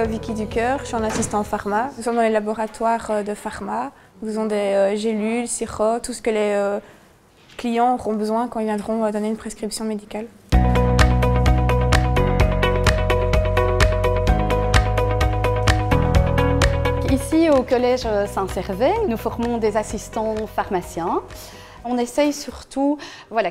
m'appelle Vicky Ducœur, je suis en assistant pharma. Nous sommes dans les laboratoires de pharma. Nous avons des gélules, sirops, tout ce que les clients auront besoin quand ils viendront donner une prescription médicale. Ici, au Collège Saint-Servais, nous formons des assistants pharmaciens. On essaye surtout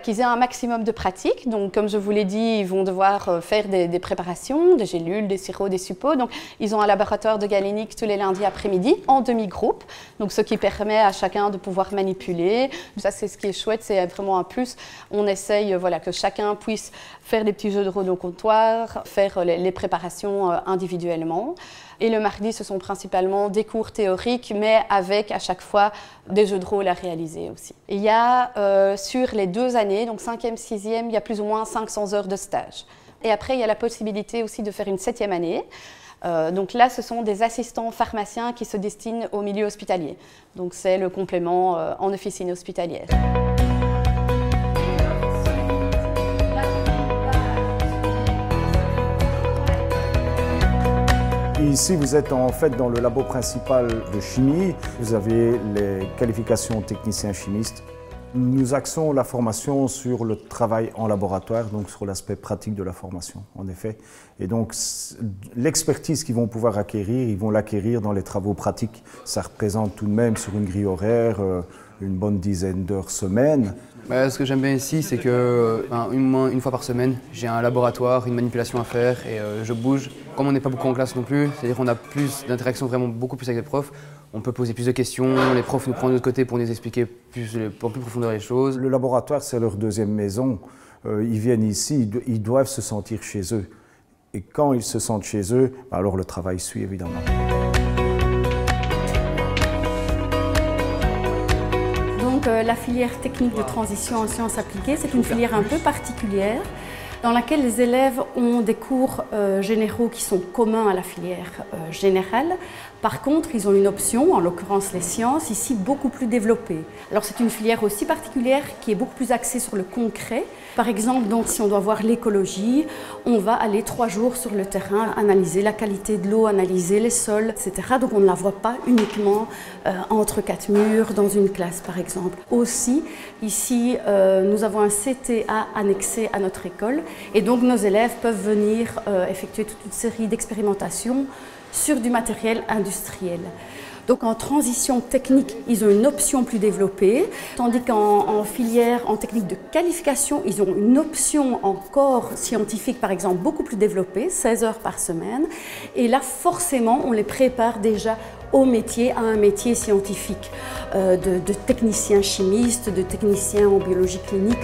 qu'ils aient un maximum de pratique. Donc, comme je vous l'ai dit, ils vont devoir faire des préparations, des gélules, des sirops, des suppos. Donc, ils ont un laboratoire de galénique tous les lundis après-midi en demi-groupe. Donc, ce qui permet à chacun de pouvoir manipuler. Ça, c'est ce qui est chouette, c'est vraiment un plus. On essaye que chacun puisse faire des petits jeux de rôle au comptoir, faire les préparations individuellement. Et le mardi, ce sont principalement des cours théoriques, mais avec à chaque fois des jeux de rôle à réaliser aussi. Et il y a sur les 2 années, donc 5e, 6e, il y a plus ou moins 500 heures de stage. Et après, il y a la possibilité aussi de faire une 7e année. Donc là, ce sont des assistants pharmaciens qui se destinent au milieu hospitalier. Donc c'est le complément en officine hospitalière. Ici, vous êtes en fait dans le labo principal de chimie. Vous avez les qualifications technicien chimiste. Nous axons la formation sur le travail en laboratoire, donc sur l'aspect pratique de la formation, en effet. Et donc, l'expertise qu'ils vont pouvoir acquérir, ils vont l'acquérir dans les travaux pratiques. Ça représente tout de même sur une grille horaire une bonne dizaine d'heures semaine. Ce que j'aime bien ici, c'est que une fois par semaine, j'ai un laboratoire, une manipulation à faire et je bouge. Comme on n'est pas beaucoup en classe non plus, c'est-à-dire qu'on a plus d'interactions, vraiment beaucoup plus avec les profs. On peut poser plus de questions, les profs nous prennent de l'autre côté pour nous expliquer en plus profondeur les choses. Le laboratoire, c'est leur deuxième maison. Ils viennent ici, ils doivent se sentir chez eux. Et quand ils se sentent chez eux, alors le travail suit évidemment. Donc, la filière technique de transition en sciences appliquées, c'est une filière un peu particulière dans laquelle les élèves ont des cours généraux qui sont communs à la filière générale. Par contre, ils ont une option, en l'occurrence les sciences, ici beaucoup plus développée. Alors c'est une filière aussi particulière qui est beaucoup plus axée sur le concret. Par exemple, donc, si on doit voir l'écologie, on va aller 3 jours sur le terrain, analyser la qualité de l'eau, analyser les sols, etc. Donc on ne la voit pas uniquement entre 4 murs dans une classe, par exemple. Aussi, ici, nous avons un CTA annexé à notre école et donc nos élèves peuvent venir effectuer toute une série d'expérimentations sur du matériel industriel. Donc en transition technique, ils ont une option plus développée, tandis qu'en filière, en technique de qualification, ils ont une option encore scientifique, par exemple, beaucoup plus développée, 16 heures par semaine. Et là, forcément, on les prépare déjà au métier, à un métier scientifique, de technicien chimiste, de technicien en biologie clinique.